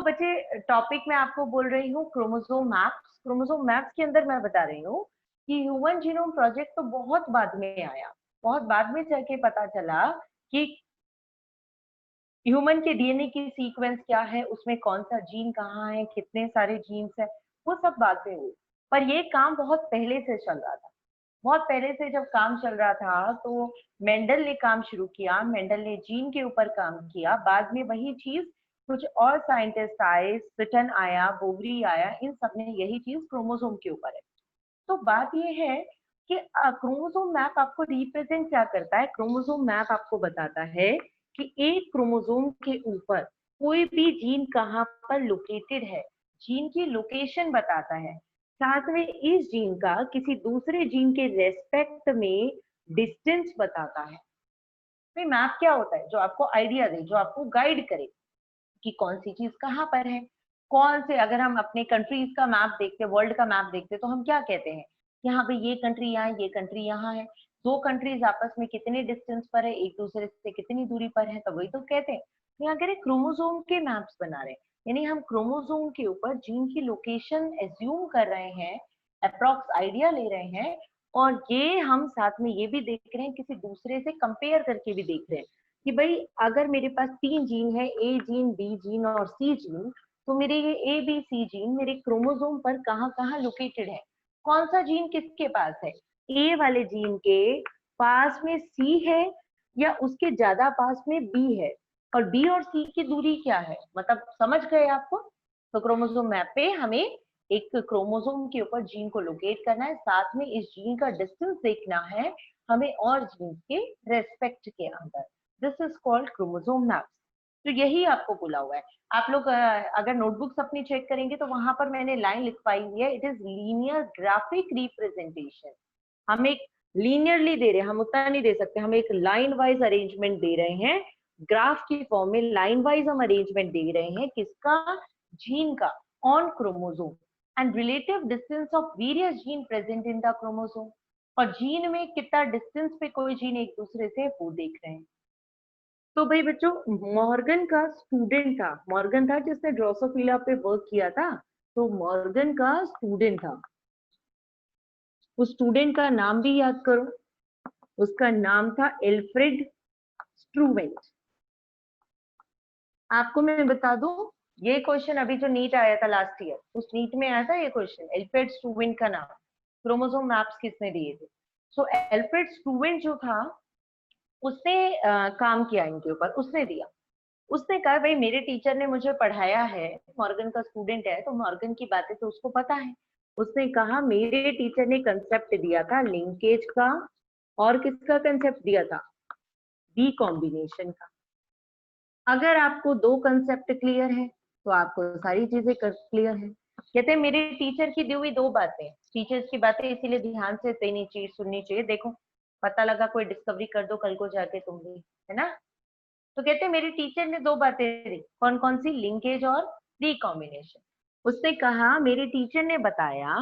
तो बच्चे टॉपिक में आपको बोल रही हूँ क्रोमोसोम मैप्स। क्रोमोसोम मैप्स के अंदर मैं बता रही हूँ कि ह्यूमन जीनोम प्रोजेक्ट तो बहुत बाद में आया, बहुत बाद में जाके पता चला कि ह्यूमन के डीएनए की सीक्वेंस क्या है, उसमें कौन सा जीन कहाँ है, कितने सारे जीन्स है, वो सब बाद में हुई। पर ये काम बहुत पहले से चल रहा था। बहुत पहले से जब काम चल रहा था तो मेंडल ने काम शुरू किया, मेंडल ने जीन के ऊपर काम किया। बाद में वही चीज कुछ और साइंटिस्ट आए, स्विटन आया, बोवरी आया, इन सब ने यही चीज क्रोमोसोम के ऊपर है। तो बात ये है कि क्रोमोसोम मैप आपको रिप्रेजेंट क्या करता है। क्रोमोसोम मैप आपको बताता है कि एक क्रोमोसोम के ऊपर कोई भी जीन कहाँ पर लोकेटेड है, जीन की लोकेशन बताता है। साथ में इस जीन का किसी दूसरे जीन के रेस्पेक्ट में डिस्टेंस बताता है। तो मैप क्या होता है? जो आपको आइडिया दे, जो आपको गाइड करे कि कौन सी चीज कहाँ पर है, कौन से। अगर हम अपने कंट्रीज का मैप देखते, वर्ल्ड का मैप देखते, तो हम क्या कहते हैं? यहाँ पे ये कंट्री यहाँ, ये कंट्री यहाँ है, दो कंट्रीज आपस में कितने डिस्टेंस पर है, एक दूसरे से कितनी दूरी पर है, तो वही तो कहते हैं। तो यहाँ कह रहे क्रोमोसोम के मैप्स बना रहे हैं, यानी हम क्रोमोसोम के ऊपर जीन की लोकेशन एज्यूम कर रहे हैं, अप्रॉक्स आइडिया ले रहे हैं, और ये हम साथ में ये भी देख रहे हैं, किसी दूसरे से कंपेयर करके भी देख रहे हैं कि भाई अगर मेरे पास 3 जीन है, ए जीन, बी जीन और सी जीन, तो मेरे ये ए बी सी जीन मेरे क्रोमोसोम पर कहाँ कहाँ लोकेटेड है, कौन सा जीन किसके पास है, ए वाले जीन के पास में सी है या उसके ज्यादा पास में बी है, और बी और सी की दूरी क्या है, मतलब समझ गए आपको। तो क्रोमोसोम मैप पे हमें एक क्रोमोसोम के ऊपर जीन को लोकेट करना है, साथ में इस जीन का डिस्टेंस देखना है हमें और जीन के रेस्पेक्ट के अंदर। This is called chromosome maps. तो यही आपको बोला हुआ है। आप लोग अगर नोटबुक्स अपनी चेक करेंगे तो वहां पर मैंने लाइन लिखवाई हुई है, it is linear graphic representation. हम एक लीनियरली दे रहे हैं, हम उतना नहीं दे सकते, हम एक लाइन वाइज अरेंजमेंट दे रहे हैं, ग्राफ की फॉर्म में लाइन वाइज हम अरेंजमेंट दे रहे हैं, किसका? जीन का, on chromosome, and relative distance of various gene present in the chromosome. और जीन में कितना डिस्टेंस पे कोई जीन एक दूसरे से, वो देख रहे हैं। तो भाई बच्चों, मॉर्गन का स्टूडेंट था, मॉर्गन था जिसने ड्रोसोफिला पे वर्क किया था, तो मॉर्गन का स्टूडेंट था। उस स्टूडेंट का नाम भी याद करो, उसका नाम था एल्फ्रेड स्ट्रूवेंट। आपको मैं बता दूं, ये क्वेश्चन अभी जो नीट आया था लास्ट ईयर, उस नीट में आया था ये क्वेश्चन, एल्फ्रेड स्ट्रूवेंट का नाम। क्रोमोसोम मैप्स किसने दिए थे? सो एल्फ्रेड स्ट्रूवेंट जो था, उसने काम किया इनके ऊपर, उसने दिया। उसने कहा भाई मेरे टीचर ने मुझे पढ़ाया है, मॉर्गन का स्टूडेंट है तो मॉर्गन की बातें तो उसको पता है। उसने कहा मेरे टीचर ने कंसेप्ट दिया था लिंकेज का, और किसका कंसेप्ट दिया था? रिकॉम्बिनेशन का। अगर आपको दो कंसेप्ट क्लियर है तो आपको सारी चीजें क्लियर है। कहते हैं मेरे टीचर की दी हुई दो बातें, टीचर्स की बातें इसीलिए ध्यान से देनी चाहिए, सुननी चाहिए। देखो पता लगा कोई डिस्कवरी कर दो कल को जाके तुम भी, है ना। तो कहते हैं मेरे टीचर ने दो बातें दी, कौन कौन सी? लिंकेज और रिकॉम्बिनेशन। उसने कहा मेरे टीचर ने बताया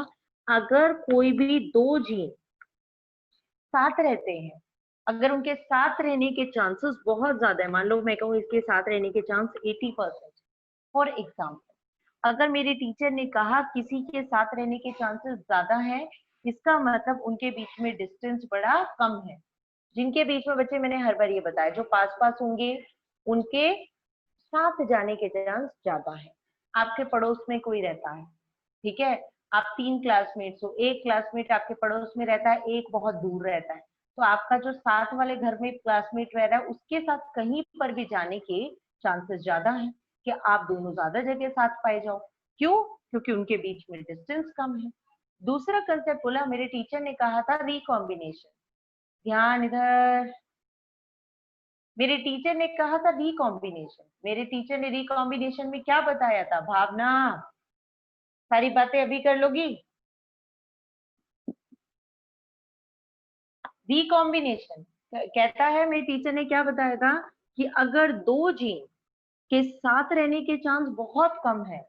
अगर कोई भी दो जीन साथ रहते हैं, अगर उनके साथ रहने के चांसेस बहुत ज्यादा है, मान लो मैं कहूँ इसके साथ रहने के चांस 80%, फॉर एग्जाम्पल अगर मेरे टीचर ने कहा किसी के साथ रहने के चांसेस ज्यादा है, इसका मतलब उनके बीच में डिस्टेंस बड़ा कम है। जिनके बीच में बच्चे मैंने हर बार ये बताया, जो पास पास होंगे उनके साथ जाने के चांस ज्यादा है। आपके पड़ोस में कोई रहता है, ठीक है, आप 3 क्लासमेट्स हो, एक क्लासमेट आपके पड़ोस में रहता है, एक बहुत दूर रहता है, तो आपका जो साथ वाले घर में क्लासमेट रह रहा है उसके साथ कहीं पर भी जाने के चांसेस ज्यादा है कि आप दोनों ज्यादा जगह साथ पाए जाओ। क्यों? क्योंकि उनके बीच में डिस्टेंस कम है। दूसरा कंसेप्ट बोला मेरे टीचर ने कहा था रिकॉम्बिनेशन। ध्यान इधर, मेरे टीचर ने कहा था रिकॉम्बिनेशन। मेरे टीचर ने रिकॉम्बिनेशन में क्या बताया था? भावना, सारी बातें अभी कर लोगी? रिकॉम्बिनेशन कहता है मेरे टीचर ने क्या बताया था कि अगर दो जीन के साथ रहने के चांस बहुत कम है,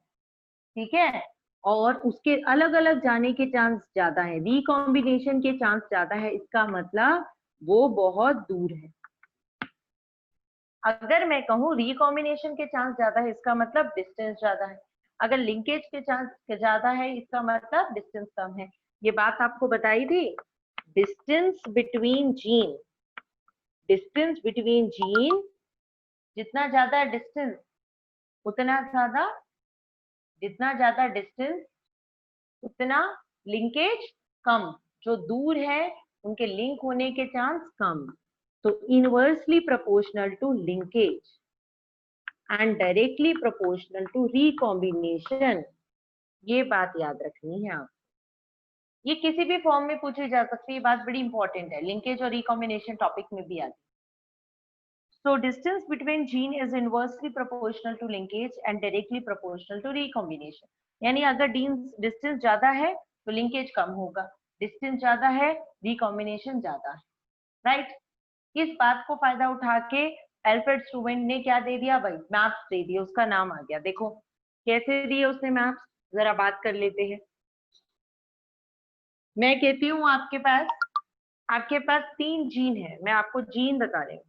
ठीक है, और उसके अलग अलग जाने के चांस ज्यादा है, रिकॉम्बिनेशन के चांस ज्यादा है, इसका मतलब वो बहुत दूर है। अगर मैं कहूँ रिकॉम्बिनेशन के चांस ज्यादा है, इसका मतलब डिस्टेंस ज्यादा है। अगर लिंकेज के चांस ज्यादा है, इसका मतलब डिस्टेंस कम है। ये बात आपको बताई थी। Distance between gene, distance between gene, जितना ज्यादा डिस्टेंस उतना ज्यादा, जितना ज्यादा डिस्टेंस उतना लिंकेज कम। जो दूर है उनके लिंक होने के चांस कम। तो inversely proportional to linkage and directly proportional to recombination, ये बात याद रखनी है आप। ये किसी भी फॉर्म में पूछी जा सकती है, बात बड़ी इंपॉर्टेंट है, लिंकेज और रिकॉम्बिनेशन टॉपिक में भी आती है। So distance between gene is inversely proportional to linkage and directly proportional to recombination. यानी अगर डिस्टेंस ज्यादा है तो लिंकेज कम होगा, डिस्टेंस ज्यादा है रिकॉम्बिनेशन ज्यादा है, राइट। इस बात को फायदा उठा के एल्फ्रेड स्टूवेंट ने क्या दे दिया भाई, मैप्स दे दिए, उसका नाम आ गया। देखो कैसे दिए उसने मैप्स, जरा बात कर लेते हैं। मैं कहती हूँ आपके पास 3 जीन है, मैं आपको जीन बता रही हूँ।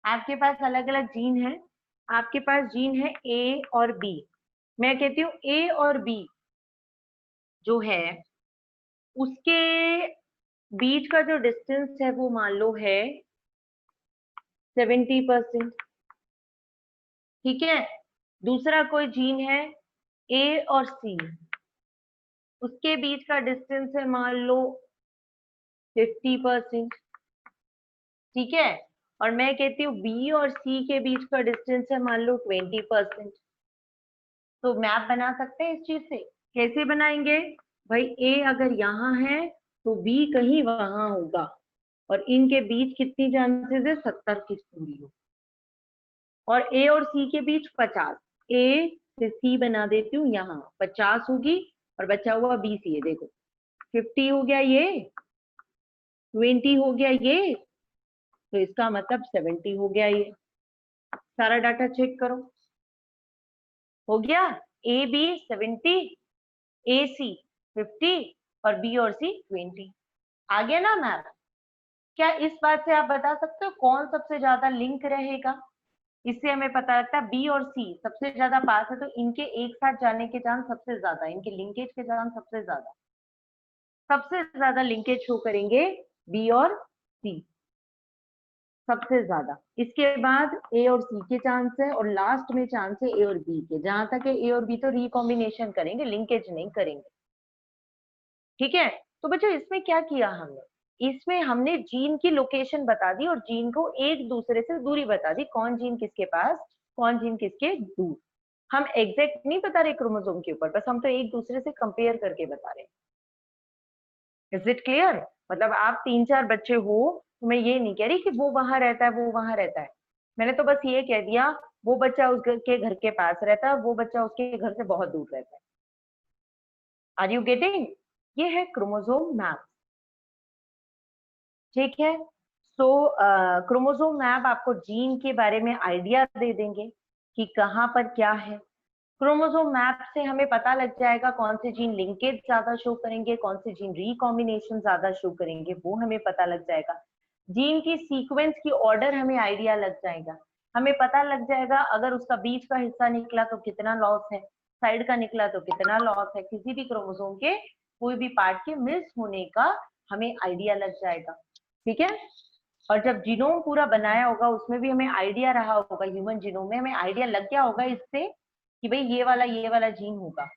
आपके पास अलग अलग जीन है, आपके पास जीन है ए और बी। मैं कहती हूँ ए और बी जो है उसके बीच का जो डिस्टेंस है वो मान लो है 70%, ठीक है। दूसरा कोई जीन है ए और सी, उसके बीच का डिस्टेंस है मान लो 50%, ठीक है। और मैं कहती हूँ बी और सी के बीच का डिस्टेंस है मान लो 20%। तो मैप बना सकते हैं इस चीज से। कैसे बनाएंगे भाई, ए अगर यहाँ है तो बी कहीं वहां होगा, और इनके बीच कितनी चांसेस है, 70 की दूरी हो, और ए और सी के बीच 50। ए से सी बना देती हूँ, यहाँ 50 होगी और बचा हुआ बी सी है। देखो 50 हो गया, ये 20 हो गया, ये तो इसका मतलब 70 हो गया। ये सारा डाटा चेक करो, हो गया। ए बी 70, ए सी 50 और बी और सी 20। आ गया ना मैप। क्या इस बात से आप बता सकते हो कौन सबसे ज्यादा लिंक रहेगा? इससे हमें पता लगता है बी और सी सबसे ज्यादा पास है, तो इनके एक साथ जाने के चांस सबसे ज्यादा, इनके लिंकेज के चांस सबसे ज्यादा लिंकेज शो करेंगे बी और सी, सबसे ज्यादा। इसके बाद ए और सी के चांस है, और लास्ट में चांस है ए और बी के। जहां तक है ए और बी तो रिकॉम्बिनेशन करेंगे, लिंकेज नहीं करेंगे, ठीक है। तो बच्चों इसमें क्या किया हमने, इसमें हमने जीन की लोकेशन बता दी और जीन को एक दूसरे से दूरी बता दी, कौन जीन किसके पास, कौन जीन किसके दूर। हम एग्जैक्ट नहीं बता रहे क्रोमोसोम के ऊपर, बस हम तो एक दूसरे से कंपेयर करके बता रहे हैं। Is it clear? मतलब आप 3-4 बच्चे हो तो मैं ये नहीं कह रही कि वो वहां रहता है, वो वहां रहता है। मैंने तो बस ये कह दिया वो बच्चा उसके घर के पास रहता है, वो बच्चा उसके घर से बहुत दूर रहता है। Are you getting? ये है क्रोमोसोम मैप, ठीक है। सो क्रोमोसोम मैप आपको जीन के बारे में आइडिया दे देंगे कि कहाँ पर क्या है। क्रोमोसोम मैप से हमें पता लग जाएगा कौन से जीन लिंकेज ज्यादा शो करेंगे, कौन से जीन रिकॉम्बिनेशन ज्यादा शो करेंगे, वो हमें पता लग जाएगा। जीन की सीक्वेंस की ऑर्डर हमें आइडिया लग जाएगा। हमें पता लग जाएगा अगर उसका बीच का हिस्सा निकला तो कितना लॉस है, साइड का निकला तो कितना लॉस है। किसी भी क्रोमोसोम के कोई भी पार्ट के मिस होने का हमें आइडिया लग जाएगा, ठीक है। और जब जीनोम पूरा बनाया होगा उसमें भी हमें आइडिया रहा होगा, ह्यूमन जीनोम में हमें आइडिया लग गया होगा इससे कि भाई ये वाला जीन होगा,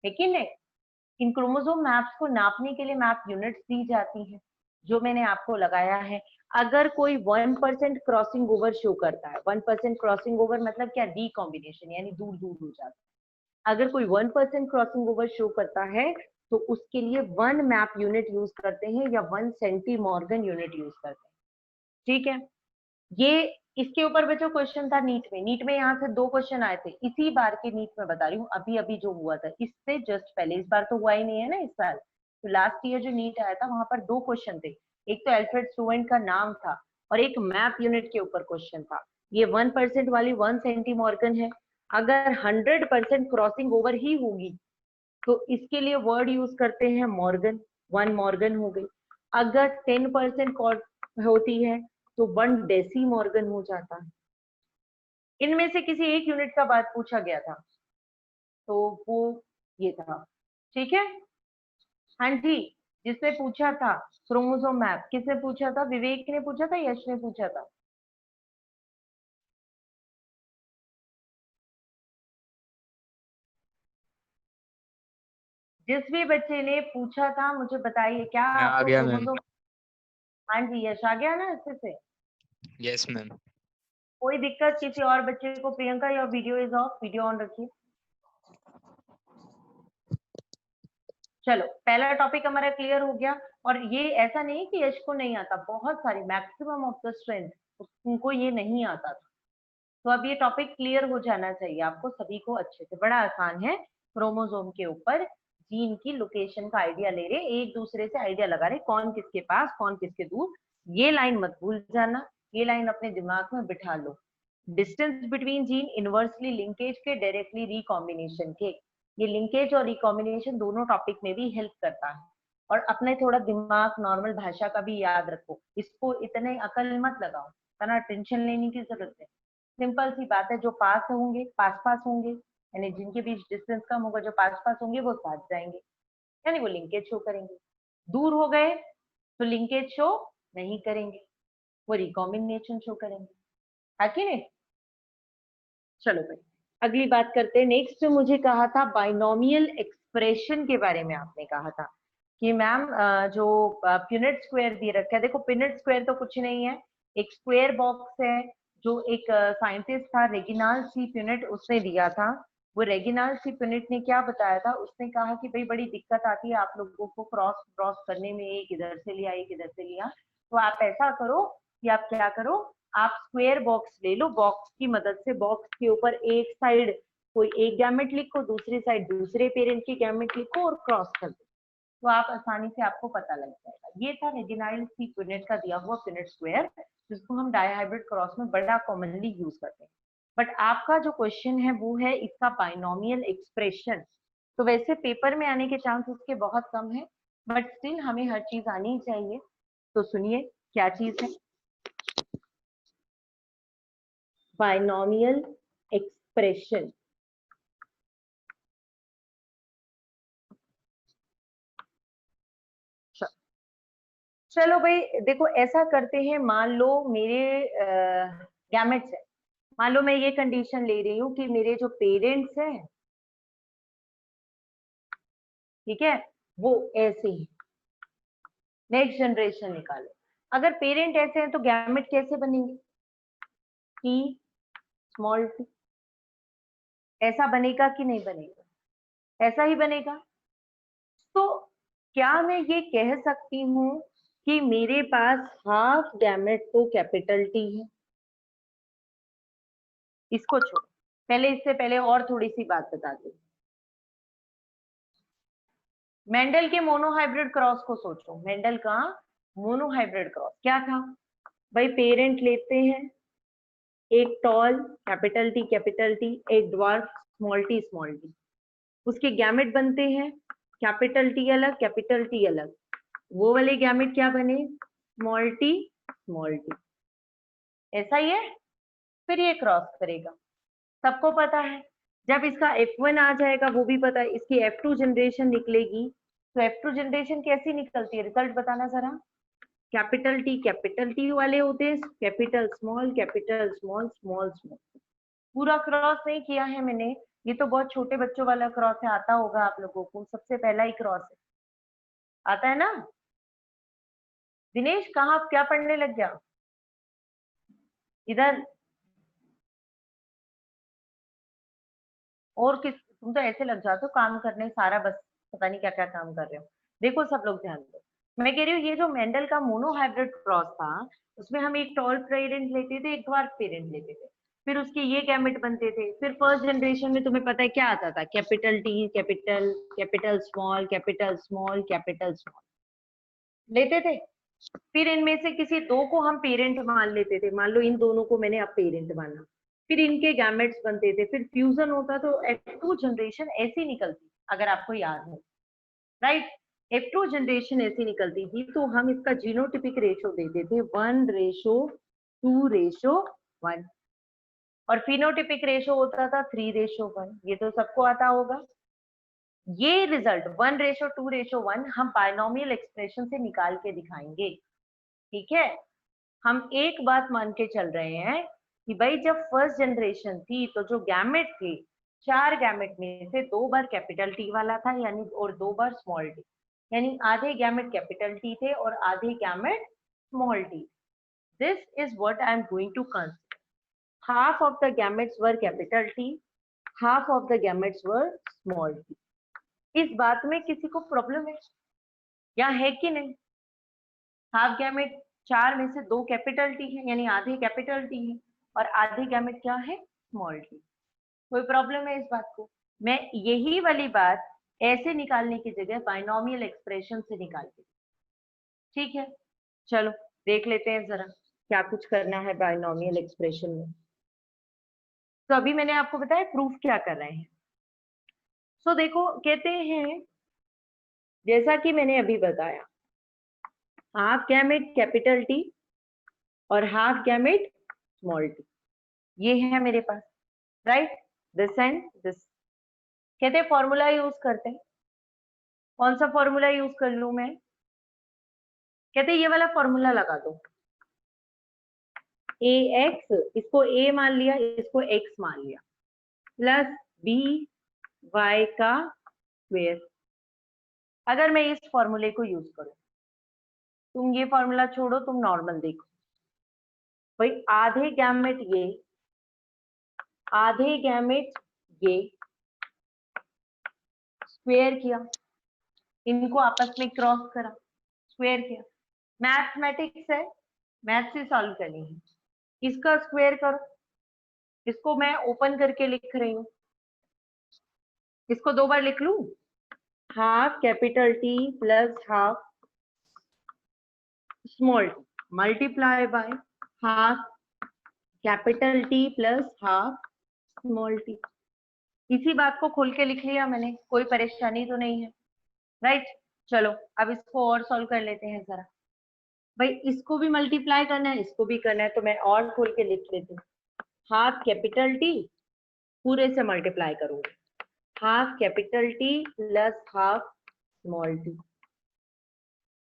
है कि नहीं। इन क्रोमोसोम मैप्स को नापने के लिए मैप यूनिट्स दी जाती हैं, जो मैंने आपको लगाया है। अगर कोई 1% क्रॉसिंग ओवर शो करता है, 1% क्रॉसिंग ओवर मतलब क्या, रिकॉम्बिनेशन, यानी दूर दूर हो जाता है। अगर कोई 1% क्रॉसिंग ओवर शो करता है तो उसके लिए 1 मैप यूनिट यूज करते हैं या 1 सेंटीमॉर्गन यूनिट यूज करते हैं, ठीक है। ये इसके ऊपर बच्चों क्वेश्चन था नीट में, यहाँ से 2 क्वेश्चन आए थे इसी बार के नीट में, बता रही हूँ अभी अभी जो हुआ था इससे जस्ट पहले। इस बार तो हुआ ही नहीं है ना इस साल, तो लास्ट ईयर जो नीट आया था वहां पर 2 क्वेश्चन थे। एक तो एल्फ्रेड स्टूवेंट का नाम था और एक मैप यूनिट के ऊपर क्वेश्चन था। ये 1% वाली 1 सेंटीमॉर्गन है। अगर 100% क्रॉसिंग ओवर ही होगी तो इसके लिए वर्ड यूज करते हैं मॉर्गन, 1 मॉर्गन हो गई। अगर 10% होती है तो 1 डेसी मॉर्गन हो जाता है। इनमें से किसी एक यूनिट का बात पूछा गया था, तो वो ये था। ठीक है, हाँ जी, जिसने पूछा था क्रोमोसोम मैप, किसने पूछा था? विवेक ने पूछा था, यश ने पूछा था? जिस भी बच्चे ने पूछा था मुझे बताइए, क्या मैं आ आपको गया मैम। क्रोमोसोम? हाँ जी, यश आ गया ना अच्छे से? Yes ma'am. कोई दिक्कत किसी और बच्चे को? Priyanka, your video is of, video on रखिए। चलो, पहला टॉपिक हमारा क्लियर हो गया। और ये ऐसा नहीं कि यश को नहीं आता, बहुत सारे, मैक्सिमम ऑफ द स्ट्रेंथ उनको ये नहीं आता था। तो अब ये टॉपिक क्लियर हो जाना चाहिए आपको सभी को अच्छे से। बड़ा आसान है, क्रोमोसोम के ऊपर जीन की लोकेशन का आइडिया ले रहे, एक दूसरे से आइडिया लगा रहे, कौन किसके पास कौन किसके दूर। ये लाइन मत भूल जाना, ये लाइन अपने दिमाग में बिठा लो। Distance between gene inversely linkage के, डायरेक्टली रिकॉम्बिनेशन के। ये लिंकेज और रिकॉम्बिनेशन दोनों टॉपिक में भी हेल्प करता है। और अपने थोड़ा दिमाग, नॉर्मल भाषा का भी याद रखो, इसको इतने अकल मत लगाओ, इतना टेंशन लेने की जरूरत है। सिंपल सी बात है, जो पास होंगे पास पास होंगे, यानी जिनके बीच डिस्टेंस कम होगा, जो पास पास होंगे वो साथ जाएंगे, यानी वो लिंकेज शो करेंगे। दूर हो गए तो लिंकेज शो नहीं करेंगे, वो रिकॉम्बिनेशन शो करेंगे, है कि नहीं? चलो भाई, अगली बात करते हैं। नेक्स्ट मुझे कहा था बाइनोमियल एक्सप्रेशन के बारे में, आपने कहा था कि मैम जो पिनेट स्क्वायर दिए रखा है, देखो पिनेट स्क्वायर तो कुछ नहीं है, एक स्क्वायर बॉक्स है जो एक साइंटिस्ट था रेगिनाल्ड सी पिनेट, उसने दिया था। वो रेगिनाल्ड सी पिनेट ने क्या बताया था, उसने कहा कि भाई बड़ी दिक्कत आती है आप लोगों को क्रॉस क्रॉस करने में, एक इधर से लिया एक इधर से लिया, तो आप ऐसा करो कि आप क्या करो, आप स्क्वायर बॉक्स ले लो, बॉक्स की मदद से बॉक्स के ऊपर एक साइड कोई एक गैमेट लिखो, दूसरी साइड दूसरे पेरेंट की गैमेट लिखो और क्रॉस कर दो, तो आप आसानी से आपको पता लग जाएगा। ये था रेजिनाइल सी पिनेट का दिया हुआ पिनेट स्क्वायर, जिसको हम डायहाइब्रिड क्रॉस में बड़ा कॉमनली यूज करते हैं। बट आपका जो क्वेश्चन है वो है इसका बाइनोमियल एक्सप्रेशन। तो वैसे पेपर में आने के चांस इसके बहुत कम है, बट स्टिल हमें हर चीज आनी चाहिए। तो सुनिए क्या चीज है बाइनोमियल एक्सप्रेशन। चलो भाई देखो, ऐसा करते हैं, मान लो मेरे गैमेट्स है, मान लो मैं ये कंडीशन ले रही हूँ कि मेरे जो पेरेंट्स हैं, ठीक है, वो ऐसे ही, नेक्स्ट जनरेशन निकालो। अगर पेरेंट ऐसे हैं तो गैमेट कैसे बनेंगे? टी स्मॉल टी, ऐसा बनेगा कि नहीं बनेगा? ऐसा ही बनेगा। तो क्या मैं ये कह सकती हूँ कि मेरे पास हाफ गैमेट तो कैपिटल टी है? इसको छोड़ो, पहले इससे पहले और थोड़ी सी बात बता दूं। मेंडल के मोनोहाइब्रिड क्रॉस को सोचो, मेंडल का मोनोहाइब्रिड क्रॉस क्या था भाई? पेरेंट लेते हैं एक टॉल कैपिटल टी, एक ड्वार्फ स्मॉल टी, उसके गैमेट बनते हैं कैपिटल टी अलग कैपिटल टी अलग, वो वाले गैमेट क्या बने? स्मॉल टी, ऐसा ही है। फिर ये क्रॉस करेगा, सबको पता है। जब इसका F1 आ जाएगा वो भी पता है, इसकी F2 जनरेशन निकलेगी। तो F2 जनरेशन कैसी निकलती है, रिजल्ट बताना जरा। कैपिटल टी वाले होते हैं, कैपिटल स्मॉल स्मॉल स्मॉल। पूरा क्रॉस नहीं किया है मैंने, ये तो बहुत छोटे बच्चों वाला क्रॉस है, आता होगा आप लोगों को, सबसे पहला ही क्रॉस है, आता है ना? दिनेश कहाँ क्या पढ़ने लग गया इधर? और किस, तुम तो ऐसे लग जाते हो काम करने सारा, बस पता नहीं क्या क्या काम कर रहे हो। देखो सब लोग ध्यान दो, मैं कह रही हूँ ये जो मेंडल का मोनोहाइब्रिड क्रॉस था, उसमें हम एक टॉल पेरेंट लेते थे, एक ड्वार्फ पेरेंट लेते थे, फिर उसके ये गैमेट बनते थे। फिर फर्स्ट जनरेशन में तुम्हें पता है क्या आता था? Capital T capital, capital small लेते थे। फिर इनमें से किसी दो को हम पेरेंट मान लेते थे, मान लो इन दोनों को मैंने अब पेरेंट माना, फिर इनके गैमेट्स बनते थे, फिर फ्यूजन होता तो F2 जनरेशन ऐसी निकलती, अगर आपको याद हो, राइट? F2 जनरेशन ऐसी निकलती थी, तो हम इसका जीनोटिपिक रेशो देते थे 1:2:1। और फिनोटिपिक रेशो होता था 3:1, ये तो सबको आता होगा। ये रिजल्ट 1:2:1 हम बायनोमियल एक्सप्रेशन से निकाल के दिखाएंगे, ठीक है। हम एक बात मान के चल रहे हैं कि भाई जब फर्स्ट जनरेशन थी तो जो गैमेट थे, 4 गैमेट में से 2 बार कैपिटल टी वाला था, यानी और 2 बार स्मॉल टी, यानी आधे गैमेट कैपिटल टी थे और आधे gamete small T. This is what I am going to consider. Half of the gametes were capital T, half of the gametes were small T. इस बात में किसी को प्रॉब्लम है या है कि नहीं? हाफ गैमेट 4 में से 2 कैपिटल टी है, यानी आधे कैपिटल टी है, और आधे गैमेट क्या है? Small T. कोई प्रॉब्लम है इस बात को? मैं यही वाली बात ऐसे निकालने की जगह बाइनोमियल एक्सप्रेशन से निकाल दी, ठीक है। चलो देख लेते हैं जरा क्या कुछ करना है बाइनोमियल एक्सप्रेशन में। तो अभी मैंने आपको बताया प्रूफ क्या कर रहे हैं। सो देखो, कहते हैं जैसा कि मैंने अभी बताया, हाफ गैमेट कैपिटल टी और हाफ गैमेट स्मॉल टी, ये है मेरे पास, राइट, दिस एंड दिस। कहते हैं फॉर्मूला यूज करते हैं। कौन सा फॉर्मूला यूज कर लूं मैं? कहते हैं ये वाला फॉर्मूला लगा दो, ए एक्स, इसको ए मान लिया, इसको एक्स मान लिया, प्लस बी वाई का स्क्वायर। अगर मैं इस फॉर्मूले को यूज करूं, तुम ये फॉर्मूला छोड़ो, तुम नॉर्मल देखो भाई, आधे गैमेट ये, आधे गैमेट ये, स्क्वायर किया, इनको आपस में क्रॉस करा, स्क्वायर किया। मैथमेटिक्स है, मैथ से सॉल्व करनी है। इसका स्क्वायर करो, इसको मैं ओपन करके लिख रही हूँ, इसको 2 बार लिख लूं, half capital T plus half small T multiply by half capital T plus half small T. इसी बात को खोल के लिख लिया मैंने, कोई परेशानी तो नहीं है, राइट। चलो अब इसको और सॉल्व कर लेते हैं जरा। भाई इसको भी मल्टीप्लाई करना है, इसको भी करना है, तो मैं और खोल के लिख लेती हूँ, हाफ कैपिटल टी पूरे से मल्टीप्लाई करूंगी, half capital T plus half small T,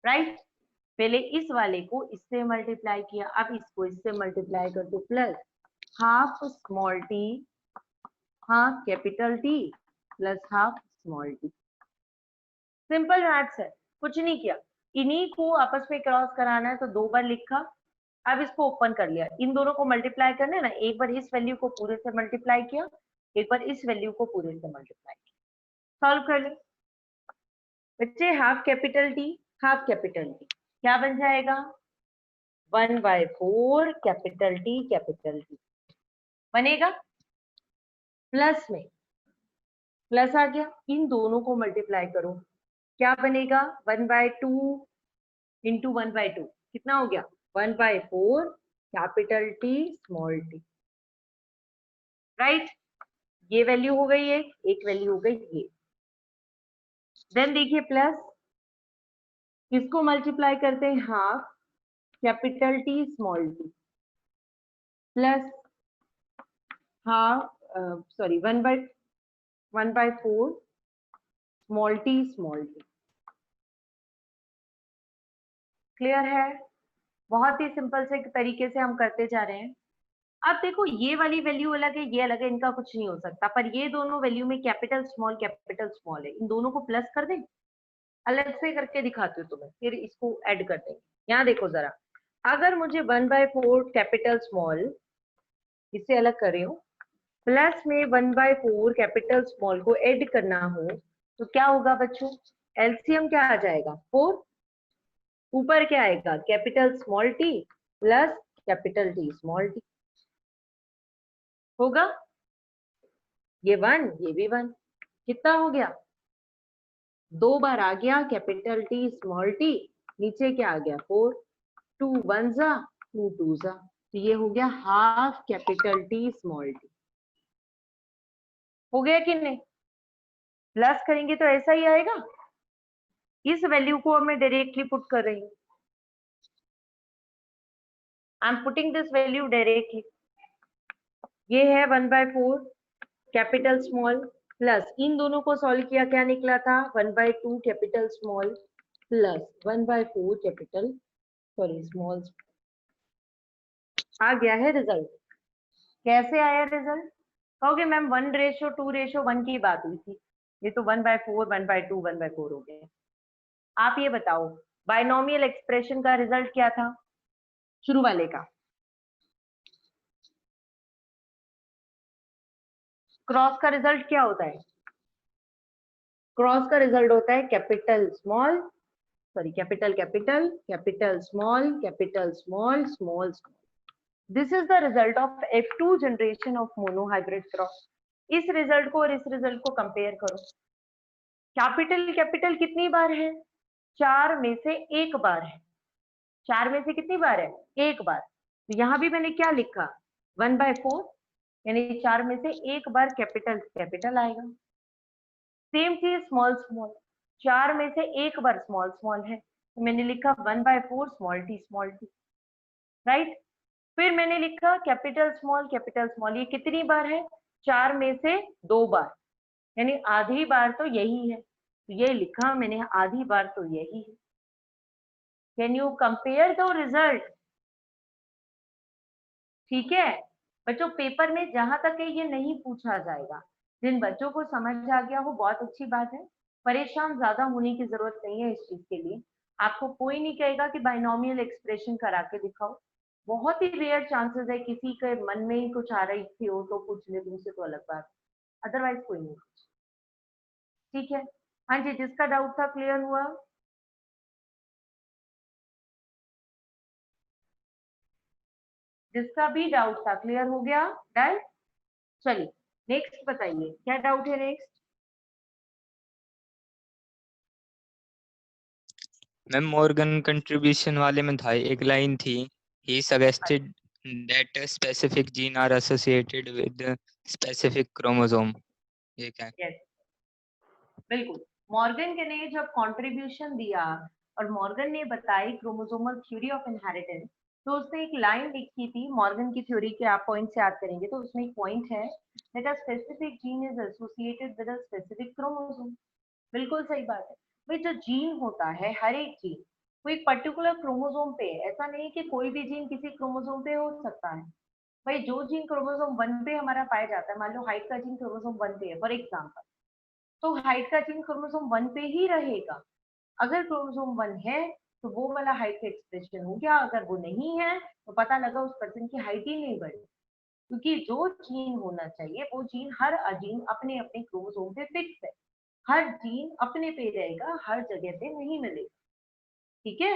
right. पहले इस वाले को इससे मल्टीप्लाई किया, अब इसको इससे मल्टीप्लाई कर दो, plus half small T, half capital T plus half small T. Simple maths है, कुछ नहीं किया, इन्हीं को आपस में क्रॉस कराना है, तो 2 बार लिखा। अब इसको ओपन कर लिया, इन दोनों को मल्टीप्लाई करना है ना, एक बार इस वैल्यू को पूरे से मल्टीप्लाई किया, एक बार इस वैल्यू को पूरे से मल्टीप्लाई किया, सॉल्व कर ले बच्चे। Half capital T, half capital T क्या बन जाएगा? 1/4 कैपिटल टी बनेगा। प्लस में प्लस आ गया, इन दोनों को मल्टीप्लाई करो, क्या बनेगा? 1/2 इंटू 1/2 कितना हो गया? 1/4 capital T small T, right. ये वैल्यू हो गई, एक वैल्यू हो गई ये। देन देखिए प्लस, इसको मल्टीप्लाई करते हैं, half capital T small T plus half sorry 1/4 small T. Clear है? बहुत ही सिंपल से तरीके से हम करते जा रहे हैं। अब देखो ये वाली वैल्यू अलग है, ये अलग है, इनका कुछ नहीं हो सकता, पर ये दोनों वैल्यू में कैपिटल स्मॉल है, इन दोनों को प्लस कर दें, अलग से करके दिखाती हूँ तुम्हें, फिर इसको ऐड कर देंगे। यहाँ देखो जरा, अगर मुझे 1/4 कैपिटल स्मॉल, इससे अलग कर रही हूँ, प्लस में 1/4 कैपिटल स्मॉल को ऐड करना हो, तो क्या होगा बच्चों? एलसीएम क्या आ जाएगा? 4, ऊपर क्या आएगा? Capital small T plus capital T small T होगा, ये 1 ये भी 1, कितना हो गया? 2 बार आ गया कैपिटल टी स्मॉल टी, नीचे क्या आ गया? 4, 2 1 जा 2 2 जा, तो ये हो गया half capital T small T. हो गया कि नहीं? प्लस करेंगे तो ऐसा ही आएगा। इस वैल्यू को मैं डायरेक्टली पुट कर रही हूँ, I am putting this value directly, ये है 1/4 कैपिटल स्मॉल प्लस इन दोनों को सॉल्व किया, क्या निकला था 1/2 capital small plus 1/4 capital sorry small. आ गया है रिजल्ट। कैसे आया रिजल्ट? कहोगे मैम 1:2:1 की बात हुई थी, ये तो 1/4 1/2 1/4 हो गए। आप ये बताओ बाइनोमियल एक्सप्रेशन का रिजल्ट क्या था शुरू वाले का? क्रॉस का रिजल्ट क्या होता है? क्रॉस का रिजल्ट होता है capital small sorry capital capital capital small capital small small small. This is the result of F2 generation of monohybrid cross. इस रिजल्ट को और इस रिजल्ट को कंपेयर करो। कैपिटल कैपिटल कितनी बार है? 4 में से 1 बार है। 4 में से कितनी बार है? 1 बार। तो यहां भी मैंने क्या लिखा 1/4 यानी 4 में से 1 बार कैपिटल कैपिटल आएगा। सेम चीज स्मॉल स्मॉल, 4 में से 1 बार स्मॉल स्मॉल है तो मैंने लिखा 1/4 स्मॉल टी राइट। फिर मैंने लिखा कैपिटल स्मॉल, ये कितनी बार है? 4 में से 2 बार यानी आधी बार तो यही है, तो ये लिखा मैंने आधी बार तो यही है। Can you compare the result? ठीक है बच्चों, पेपर में जहां तक है ये नहीं पूछा जाएगा। जिन बच्चों को समझ आ गया वो बहुत अच्छी बात है, परेशान ज्यादा होने की जरूरत नहीं है इस चीज के लिए। आपको कोई नहीं कहेगा कि बाइनोमियल एक्सप्रेशन करा के दिखाओ, बहुत ही रेयर चांसेस है किसी के मन में ही कुछ आ रही थी हो तो पूछ ले तुमसे तो अलग बात, अदरवाइज कोई नहीं। ठीक है हाँ जी, जिसका डाउट था क्लियर हुआ? जिसका भी डाउट था क्लियर हो गया? डन। चलिए नेक्स्ट बताइए क्या डाउट है नेक्स्ट? मैम मॉर्गन कंट्रीब्यूशन वाले में था एक लाइन थी, he suggested that specific gene are associated with specific chromosome, ये क्या है? यस बिल्कुल, मॉर्गन ने जब कंट्रीब्यूशन दिया और मॉर्गन ने बताई क्रोमोसोमल थ्योरी ऑफ इनहेरिटेंस, तो उसने एक लाइन लिखी थी मॉर्गन की थ्योरी के, आप पॉइंट से याद करेंगे तो उसमें एक पॉइंट है that a specific gene is associated with a specific chromosome. बिल्कुल सही बात है भाई, जो जीन होता है हर एक जीन वो एक पर्टिकुलर क्रोमोसोम पे है, ऐसा नहीं कि कोई भी जीन किसी क्रोमोसोम पे हो सकता है। भाई जो जीन क्रोमोसोम 1 पे हमारा पाया जाता है, मान लो हाइट का जीन क्रोमोसोम 1 पे है फॉर एग्जाम्पल, तो हाइट का जीन क्रोमोसोम 1 पे ही रहेगा। अगर क्रोमोसोम 1 है तो वो वाला हाइट का एक्सप्रेशन हो गया, अगर वो नहीं है तो पता लगा उस पर्सन की हाइट ही नहीं बढ़ी, क्योंकि जो जीन होना चाहिए वो जीन हर जीन अपने अपने क्रोमोसोम पे फिक्स है, हर जीन अपने पे रहेगा, हर जगह पे नहीं मिलेगा। ठीक है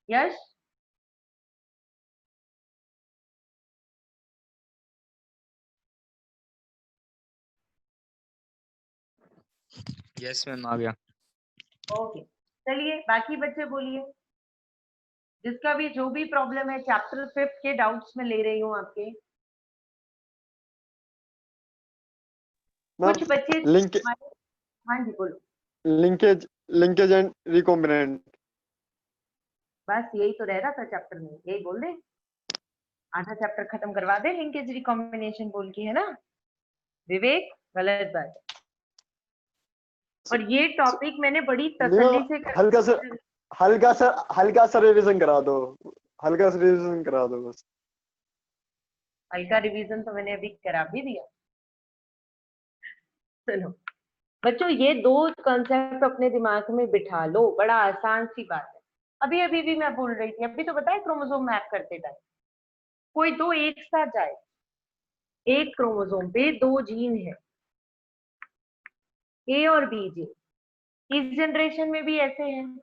यश? यस मैम आ गया। ओके चलिए बाकी बच्चे बोलिए, जिसका भी जो भी प्रॉब्लम है चैप्टर 5 के डाउट्स में ले रही हूँ आपके। मैम कुछ बच्चे लिंक हाँ जी बोलो। Linkage linkage and recombinant. बस यही तो रह रहा था चैप्टर में, यही बोल दे, आधा चैप्टर खत्म करवा दे लिंकेज रिकॉम्बिनेशन बोल के, है ना विवेक? गलत बात। और ये टॉपिक मैंने बड़ी तसल्ली से हल्का सा हल्का सा रिवीजन करा दो, हल्का सा रिवीजन करा दो बस। हल्का रिवीजन तो मैंने अभी करा भी दिया। चलो बच्चों ये दो कॉन्सेप्ट अपने दिमाग में बिठा लो, बड़ा आसान सी बात है। अभी अभी भी मैं बोल रही थी, अभी तो बताए क्रोमोसोम मैप करते टाइम कोई दो एक साथ जाए, एक क्रोमोसोम पे 2 जीन है ए और बी जी, इस जनरेशन में भी ऐसे हैं,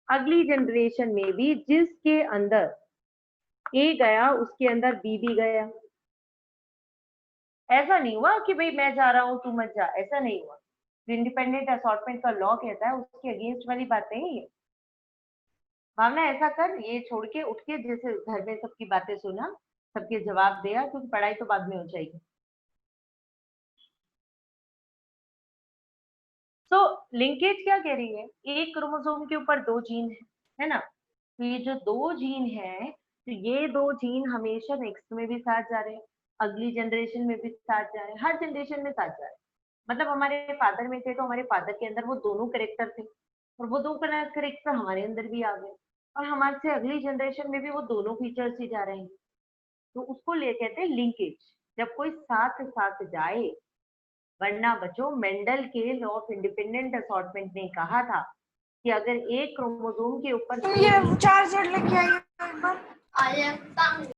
अगली जनरेशन में भी जिसके अंदर ए गया उसके अंदर बी भी गया। ऐसा नहीं हुआ कि भाई मैं जा रहा हूं तू मत जा, ऐसा नहीं हुआ। इंडिपेंडेंट असॉर्टमेंट का लॉ कहता है उसके अगेंस्ट वाली बात नहीं है। भावना ऐसा कर, ये छोड़ के उठ के जैसे घर में सबकी बातें सुना, सबके जवाब दिया, क्योंकि पढ़ाई तो बाद में हो जाएगी। तो लिंकेज क्या कह रही है, एक क्रोमोसोम के ऊपर 2 जीन है ना, तो ये जो 2 जीन है तो ये 2 जीन हमेशा नेक्स्ट में भी साथ जा रहे हैं, अगली जनरेशन में भी साथ जा रहे हैं, हर जनरेशन में साथ जा रहे हैं। मतलब हमारे फादर में थे तो हमारे फादर के अंदर वो दोनों कैरेक्टर थे और वो 2 कैरेक्टर हमारे अंदर भी आ गए और हमारे से अगली जनरेशन में भी वो दोनों फीचर्स ही जा रहे हैं। तो उसको ले कहते हैं लिंकेज, जब कोई साथ साथ जाए। वरना बच्चों मेंडल के लॉ ऑफ इंडिपेंडेंट असॉर्टमेंट ने कहा था कि अगर एक क्रोमोसोम के ऊपर ये चार्जर लेके आई एक बार।